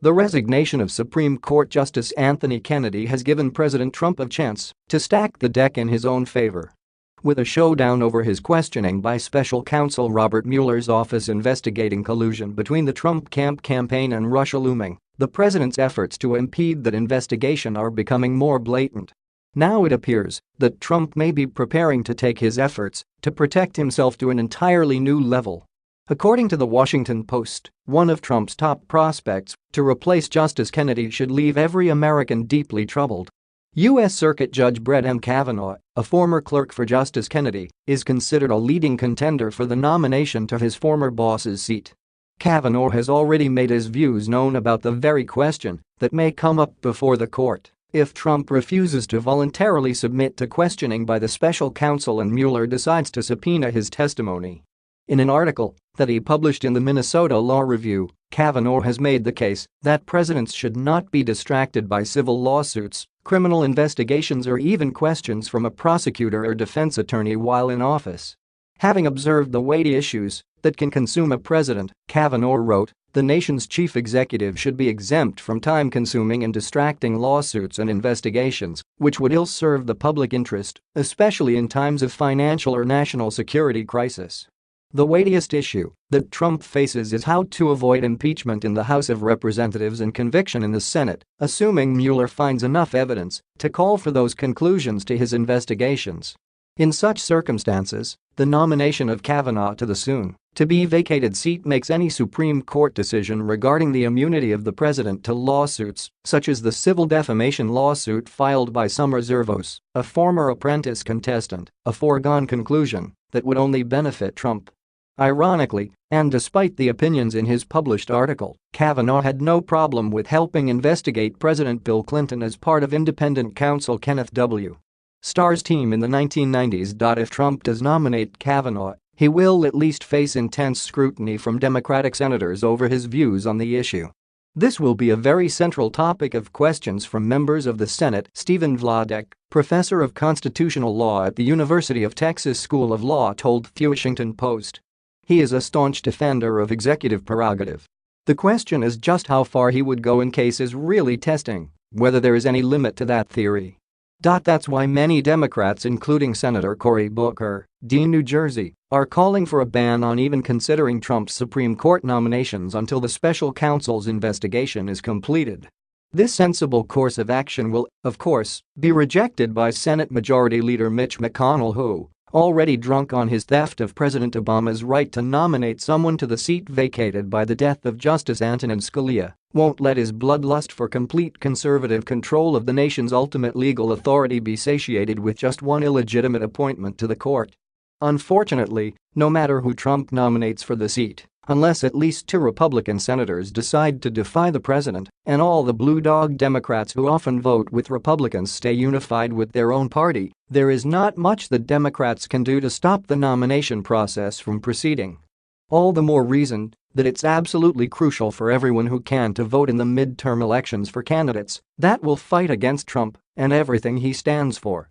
The resignation of Supreme Court Justice Anthony Kennedy has given President Trump a chance to stack the deck in his own favor. With a showdown over his questioning by special counsel Robert Mueller's office investigating collusion between the Trump campaign and Russia looming, the president's efforts to impede that investigation are becoming more blatant. Now it appears that Trump may be preparing to take his efforts to protect himself to an entirely new level. According to the Washington Post, one of Trump's top prospects to replace Justice Kennedy should leave every American deeply troubled. U.S. Circuit Judge Brett M. Kavanaugh, a former clerk for Justice Kennedy, is considered a leading contender for the nomination to his former boss's seat. Kavanaugh has already made his views known about the very question that may come up before the court if Trump refuses to voluntarily submit to questioning by the special counsel and Mueller decides to subpoena his testimony. In an article that he published in the Minnesota Law Review, Kavanaugh has made the case that presidents should not be distracted by civil lawsuits, criminal investigations or even questions from a prosecutor or defense attorney while in office. Having observed the weighty issues that can consume a president, Kavanaugh wrote, the nation's chief executive should be exempt from time-consuming and distracting lawsuits and investigations, which would ill-serve the public interest, especially in times of financial or national security crisis. The weightiest issue that Trump faces is how to avoid impeachment in the House of Representatives and conviction in the Senate, assuming Mueller finds enough evidence to call for those conclusions to his investigations. In such circumstances, the nomination of Kavanaugh to the soon-to-be-vacated seat makes any Supreme Court decision regarding the immunity of the president to lawsuits, such as the civil defamation lawsuit filed by Summer Zervos, a former Apprentice contestant, a foregone conclusion that would only benefit Trump. Ironically, and despite the opinions in his published article, Kavanaugh had no problem with helping investigate President Bill Clinton as part of independent counsel Kenneth W. Starr's team in the 1990s. If Trump does nominate Kavanaugh, he will at least face intense scrutiny from Democratic senators over his views on the issue. This will be a very central topic of questions from members of the Senate. Stephen Vladek, professor of constitutional law at the University of Texas School of Law, told the Washington Post. He is a staunch defender of executive prerogative. The question is just how far he would go in cases really testing whether there is any limit to that theory. That's why many Democrats, including Senator Cory Booker, D. New Jersey, are calling for a ban on even considering Trump's Supreme Court nominations until the special counsel's investigation is completed. This sensible course of action will, of course, be rejected by Senate Majority Leader Mitch McConnell, who, already drunk on his theft of President Obama's right to nominate someone to the seat vacated by the death of Justice Antonin Scalia, won't let his bloodlust for complete conservative control of the nation's ultimate legal authority be satiated with just one illegitimate appointment to the court. Unfortunately, no matter who Trump nominates for the seat, unless at least 2 Republican senators decide to defy the president and all the blue dog Democrats who often vote with Republicans stay unified with their own party, there is not much that Democrats can do to stop the nomination process from proceeding. All the more reason that it's absolutely crucial for everyone who can to vote in the midterm elections for candidates that will fight against Trump and everything he stands for.